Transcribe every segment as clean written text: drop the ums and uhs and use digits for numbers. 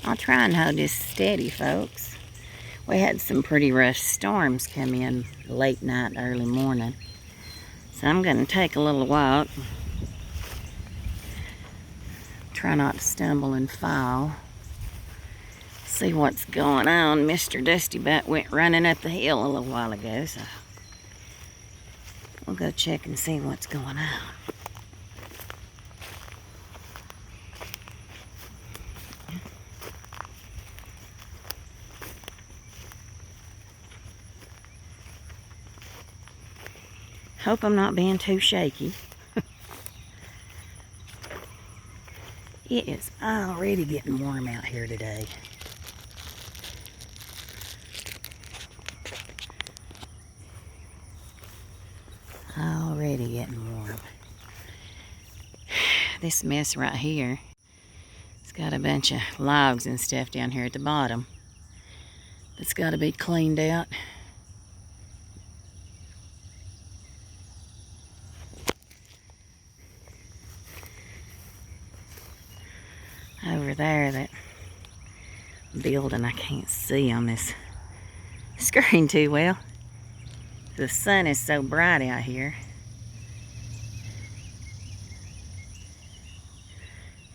I'll try and hold this steady, folks. We had some pretty rough storms come in late night, early morning. So I'm going to take a little walk. Try not to stumble and fall. See what's going on. Mr. Dusty Butt went running up the hill a little while ago, so we'll go check and see what's going on. Hope I'm not being too shaky. It is already getting warm out here today. Already getting warm. This mess right here, it's got a bunch of logs and stuff down here at the bottom. It's got to be cleaned out. Over there, that building I can't see on this screen too well. The sun is so bright out here.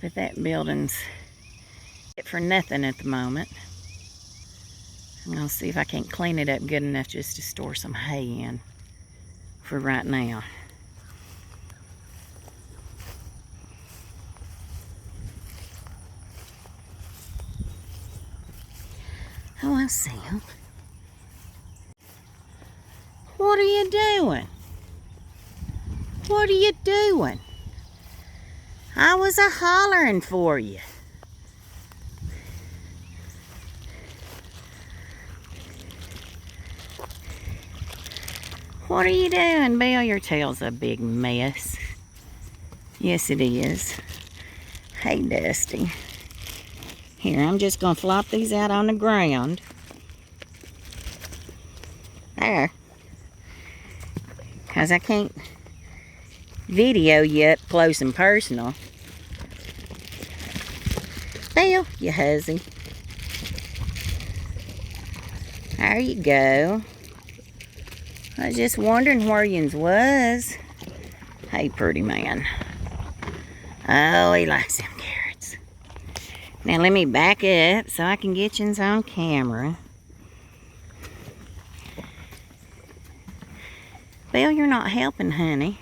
But that building's fit for nothing at the moment. I'm going to see if I can't clean it up good enough just to store some hay in for right now. Oh, I see him. What are you doing? What are you doing? I was a-hollering for you. What are you doing, Bill? Your tail's a big mess. Yes, it is. Hey, Dusty. Here, I'm just going to flop these out on the ground. There. Because I can't video you up close and personal. Bill, you hussy. There you go. I was just wondering where yins was. Hey, pretty man. Oh, he likes them carrots. Now let me back up so I can get yins on camera. Bill, you're not helping, honey.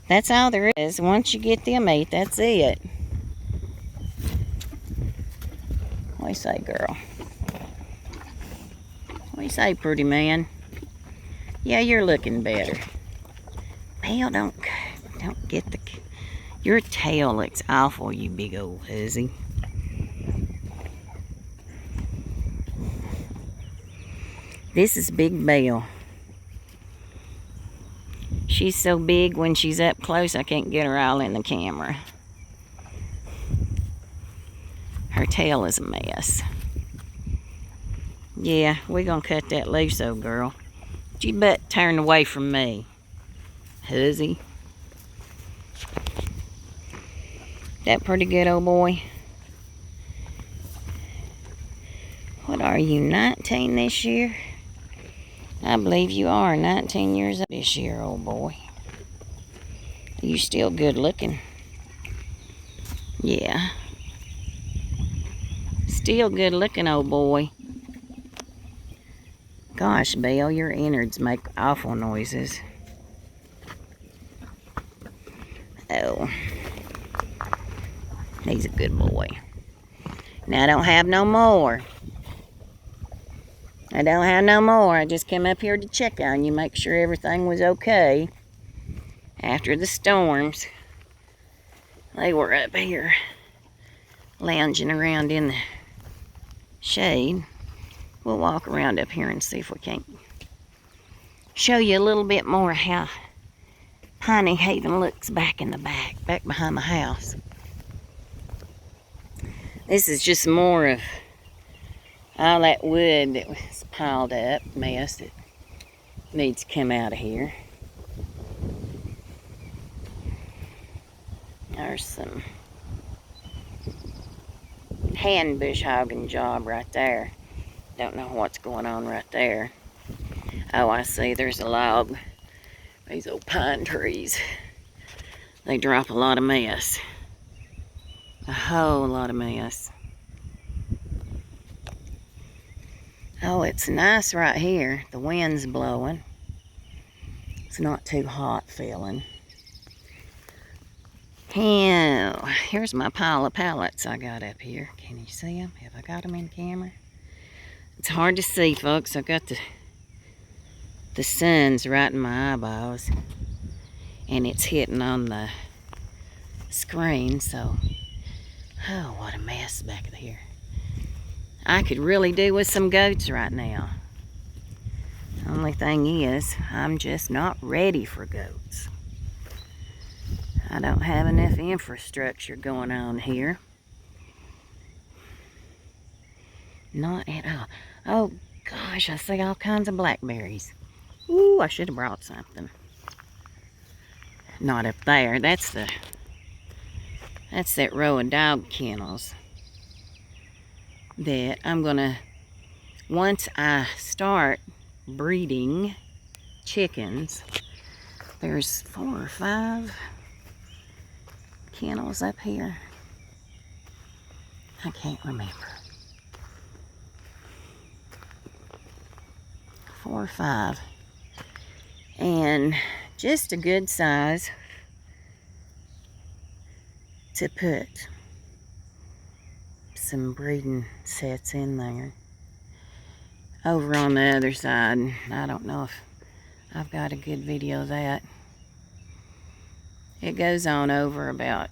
That's all there is. Once you get them ate, that's it. What do you say, girl? What do you say, pretty man? Yeah, you're looking better. Bill, don't get the... Your tail looks awful, you big old hussy. This is Big Bill. She's so big when she's up close, I can't get her all in the camera. Her tail is a mess. Yeah, we're gonna cut that loose, old girl. You better turn away from me, hussy. That pretty good, old boy? What are you, 19 this year? I believe you are 19 years old this year, old boy. You still good looking. Yeah. Still good looking, old boy. Gosh, Bill, your innards make awful noises. Oh. He's a good boy. Now I don't have no more. I don't have no more. I just came up here to check on you, make sure everything was okay. After the storms, they were up here lounging around in the shade. We'll walk around up here and see if we can't show you a little bit more how Piney Haven looks back in the back behind the house. This is just more of all that wood that was piled up, mess that needs to come out of here. There's some hand bush hogging job right there. Don't know what's going on right there. Oh, I see, there's a log. These old pine trees. They drop a lot of mess. A whole lot of mess. Oh, it's nice right here. The wind's blowing. It's not too hot feeling. And here's my pile of pallets I got up here. Can you see them? Have I got them in camera? It's hard to see, folks. I've got the sun's right in my eyeballs. And it's hitting on the screen, so... Oh, what a mess back here. I could really do with some goats right now. Only thing is, I'm just not ready for goats. I don't have enough infrastructure going on here. Not at all. Oh, gosh, I see all kinds of blackberries. Ooh, I should have brought something. Not up there. That's that row of dog kennels that I'm gonna, once I start breeding chickens, there's 4 or 5 kennels up here. I can't remember. 4 or 5. And just a good size to put some breeding sets in there. Over on the other side, I don't know if I've got a good video of that. It goes on over about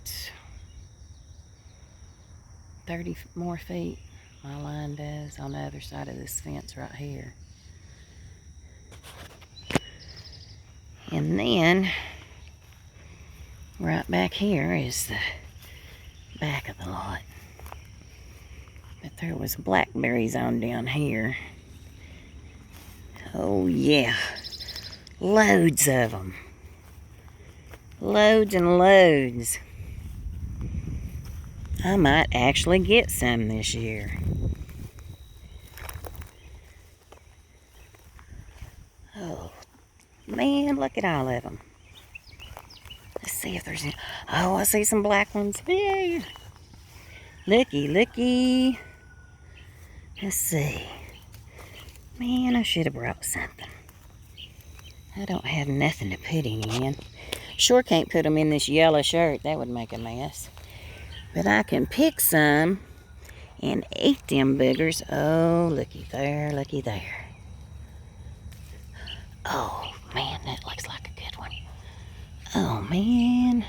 30 more feet. My line does on the other side of this fence right here. And then right back here is the back of the lot. But there was blackberries on down here. Oh yeah, loads of them. Loads and loads. I might actually get some this year. Oh man, look at all of them. Let's see if there's any. Oh, I see some black ones. Yay! Looky, looky. Let's see. Man, I should have brought something. I don't have nothing to put any in. Sure can't put them in this yellow shirt. That would make a mess. But I can pick some and eat them boogers. Oh, looky there, looky there. Oh, man, that looks like a good one. Oh, man.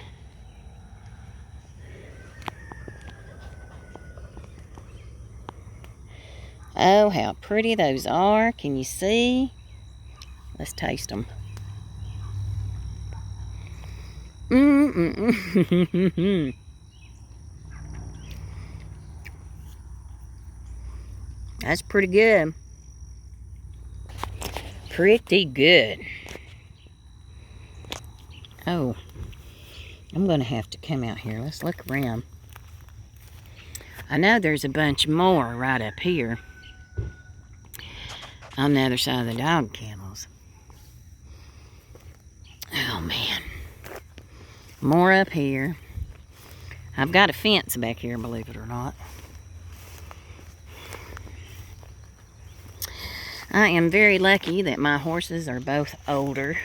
Oh, how pretty those are. Can you see? Let's taste them. That's pretty good. Pretty good. Oh, I'm going to have to come out here. Let's look around. I know there's a bunch more right up here on the other side of the dog kennels. Oh, man. More up here. I've got a fence back here, believe it or not. I am very lucky that my horses are both older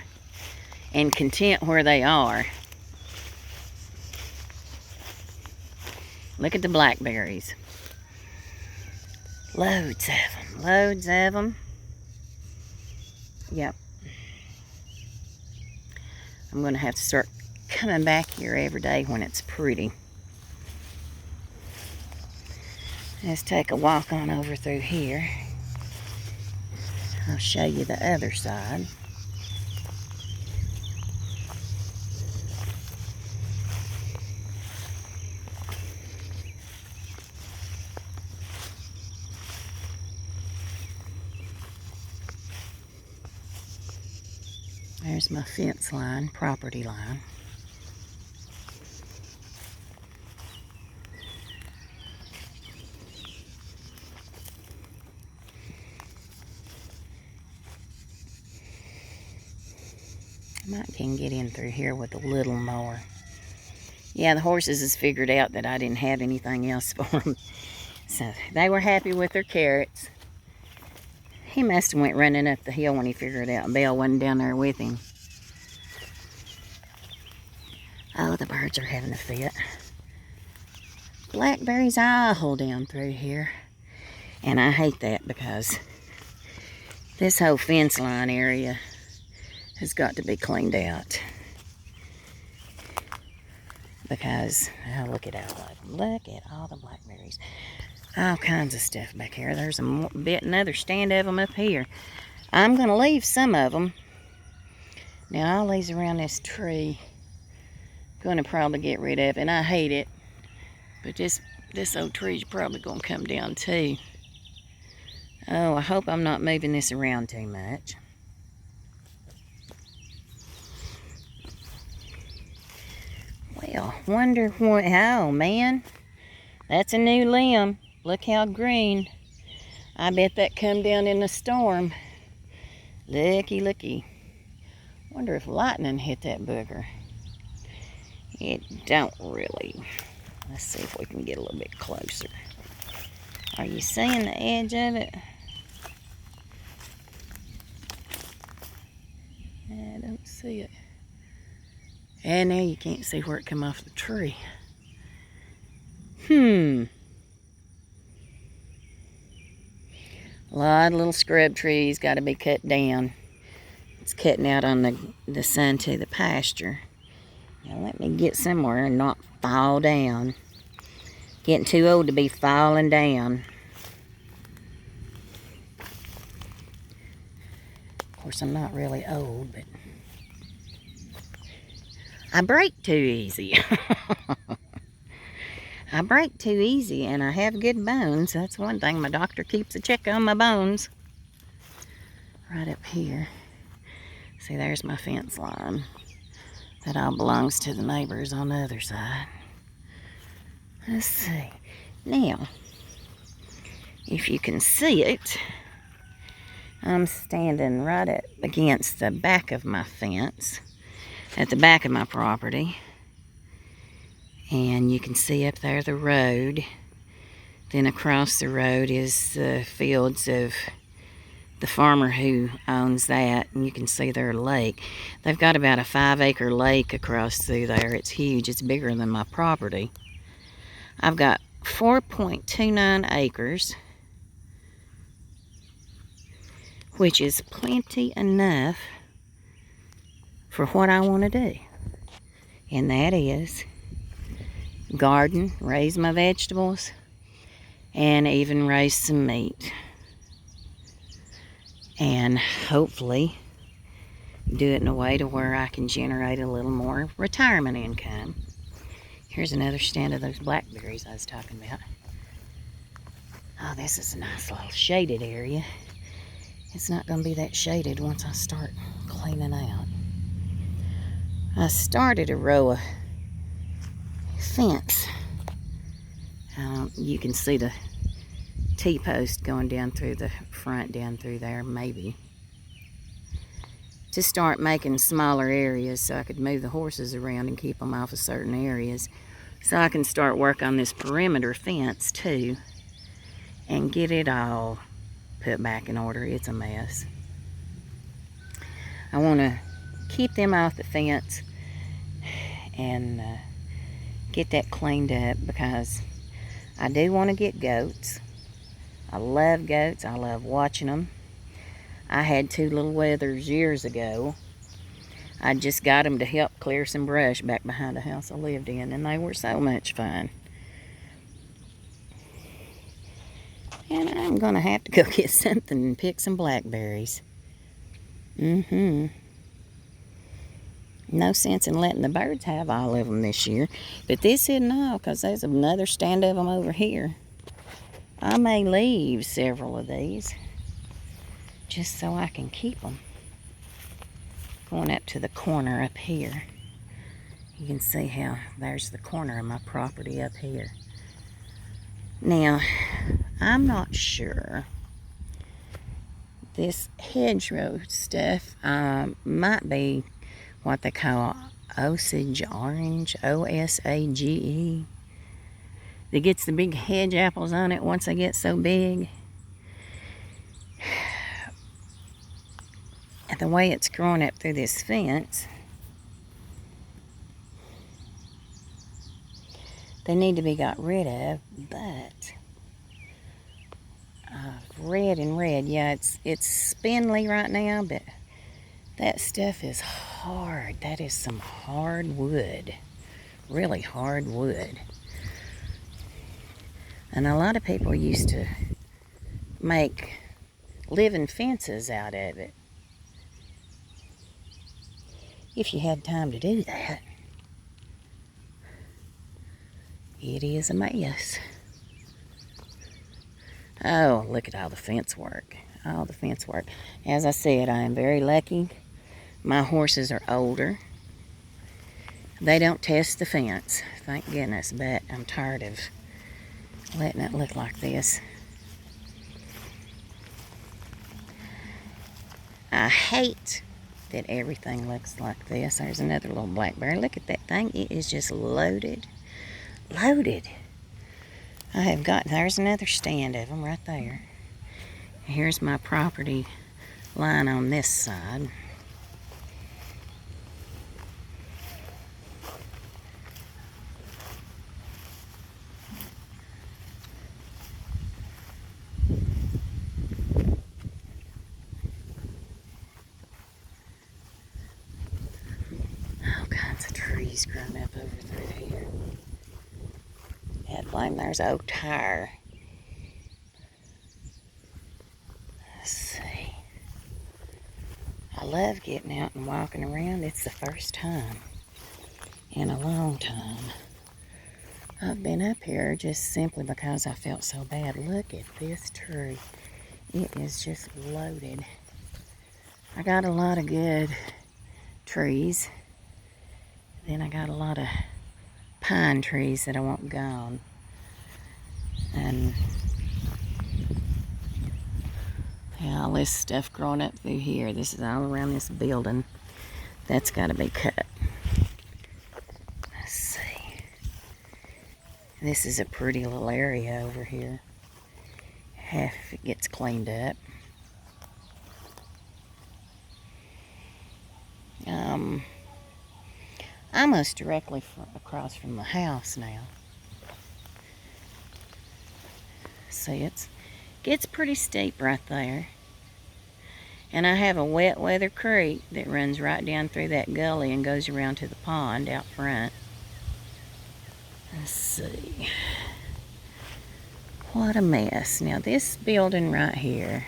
and content where they are. Look at the blackberries. Loads of them. Loads of them. Yep. I'm going to have to start coming back here every day when it's pretty. Let's take a walk on over through here. I'll show you the other side. There's my fence line, property line. Might can get in through here with a little more. Yeah, the horses has figured out that I didn't have anything else for them. So they were happy with their carrots. He must have went running up the hill when he figured out Belle wasn't down there with him. Oh, the birds are having a fit. Blackberries all down through here. And I hate that because this whole fence line area has got to be cleaned out. Because, oh, look at all of them. Look at all the blackberries. All kinds of stuff back here. There's another stand of them up here. I'm going to leave some of them. Now, all these around this tree, going to probably get rid of, and I hate it. But this old tree's probably going to come down too. Oh, I hope I'm not moving this around too much. Well, wonder what, oh man, that's a new limb. Look how green. I bet that come down in the storm. Looky, looky. Wonder if lightning hit that booger. It don't really. Let's see if we can get a little bit closer. Are you seeing the edge of it? I don't see it. And now you can't see where it come off the tree. A lot of little scrub trees got to be cut down. It's cutting out on the sun to the pasture. Now let me get somewhere and not fall down. Getting too old to be falling down. Of course, I'm not really old, but I break too easy. I break too easy, and I have good bones. That's one thing. My doctor keeps a check on my bones. Right up here. See, there's my fence line. That all belongs to the neighbors on the other side. Let's see. Now, if you can see it, I'm standing right up against the back of my fence, at the back of my property. And you can see up there the road. Then across the road is the fields of the farmer who owns that. And you can see their lake. They've got about a 5-acre lake across through there. It's huge. It's bigger than my property. I've got 4.29 acres, which is plenty enough for what I want to do. And that is garden, raise my vegetables, and even raise some meat. And hopefully do it in a way to where I can generate a little more retirement income. Here's another stand of those blackberries I was talking about. Oh, this is a nice little shaded area. It's not going to be that shaded once I start cleaning out. I started a row of fence. You can see the T-post going down through the front, down through there, maybe. To start making smaller areas so I could move the horses around and keep them off of certain areas. So I can start work on this perimeter fence too and get it all put back in order. It's a mess. I want to keep them off the fence and get that cleaned up because I do want to get goats. I love goats. I love watching them. I had 2 little wethers years ago. I just got them to help clear some brush back behind the house I lived in, and they were so much fun. And I'm going to have to go get something and pick some blackberries. No sense in letting the birds have all of them this year. But this isn't all, because there's another stand of them over here. I may leave several of these just so I can keep them. Going up to the corner up here. You can see how there's the corner of my property up here. Now, I'm not sure. This hedgerow stuff might be what they call Osage orange, Osage, that gets the big hedge apples on it once they get so big. And the way it's growing up through this fence, they need to be got rid of, but red and red, yeah, it's spindly right now, but that stuff is hard. That is some hard wood, really hard wood. And a lot of people used to make living fences out of it, if you had time to do that. It is a mess. Oh, look at all the fence work. All the fence work. As I said, I am very lucky. My horses are older. They don't test the fence, thank goodness, but I'm tired of letting it look like this. I hate that everything looks like this. There's another little blackberry. Look at that thing. It is just loaded. Loaded. I have got, there's another stand of them right there. Here's my property line on this side. All kinds of trees growing up over through here. Blame, there's an old tire. Let's see. I love getting out and walking around. It's the first time in a long time I've been up here just simply because I felt so bad. Look at this tree. It is just loaded. I got a lot of good trees. Then I got a lot of pine trees that I want gone. And yeah, all this stuff growing up through here. This is all around this building. That's got to be cut. Let's see. This is a pretty little area over here. Half if it gets cleaned up. Almost directly across from the house now. See, it gets pretty steep right there. And I have a wet weather creek that runs right down through that gully and goes around to the pond out front. Let's see. What a mess. Now this building right here,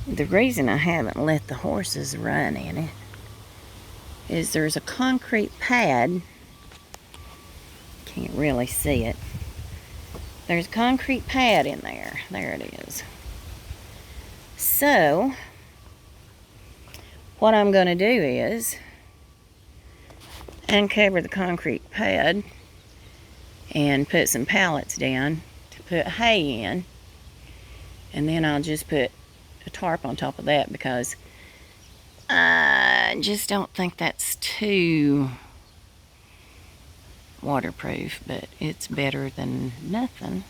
the reason I haven't let the horses run in it is there's a concrete pad. Can't really see it. There's a concrete pad in there. There it is. So, what I'm going to do is uncover the concrete pad and put some pallets down to put hay in. And then I'll just put a tarp on top of that because I just don't think that's too waterproof, but it's better than nothing.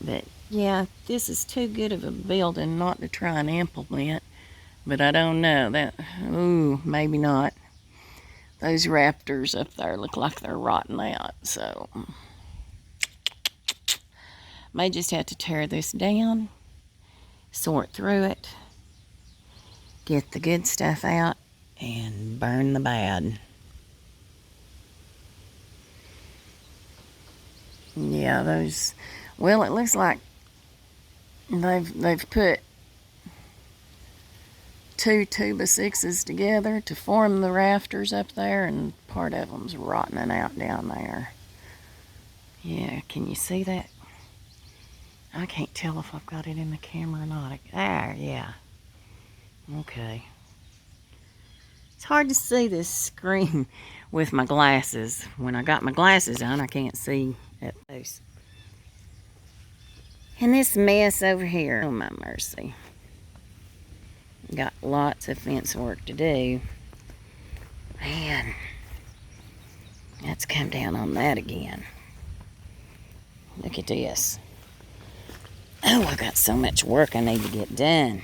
But yeah, this is too good of a building not to try and implement, but I don't know. That, ooh, maybe not. Those raptors up there look like they're rotting out, so may just have to tear this down, sort through it, get the good stuff out, and burn the bad. Yeah, those, well, it looks like they've put 2 2x6s together to form the rafters up there, and part of them's rotting out down there. Yeah, can you see that? I can't tell if I've got it in the camera or not. There, yeah. Okay. It's hard to see this screen with my glasses. When I got my glasses on, I can't see up close. And this mess over here, oh my mercy. Got lots of fence work to do. Man, let's come down on that again. Look at this. Oh, I got so much work I need to get done.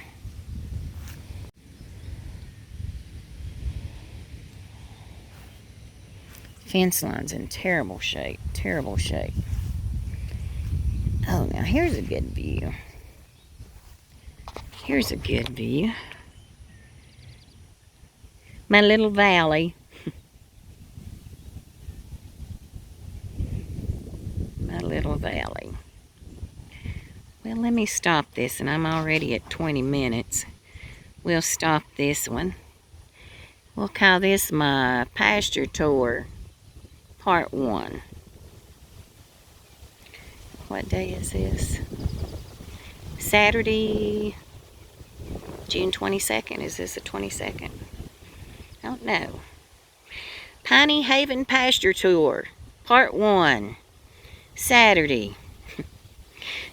Fence line's in terrible shape, terrible shape. Oh, now here's a good view. Here's a good view. My little valley. My little valley. Well, let me stop this, and I'm already at 20 minutes. We'll stop this one. We'll call this my pasture tour, part 1. What day is this? Saturday, June 22nd. Is this the 22nd? I don't know. Piney Haven Pasture Tour, part 1. Saturday,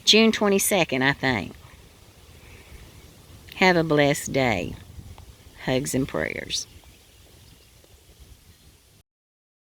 June 22nd, I think. Have a blessed day. Hugs and prayers.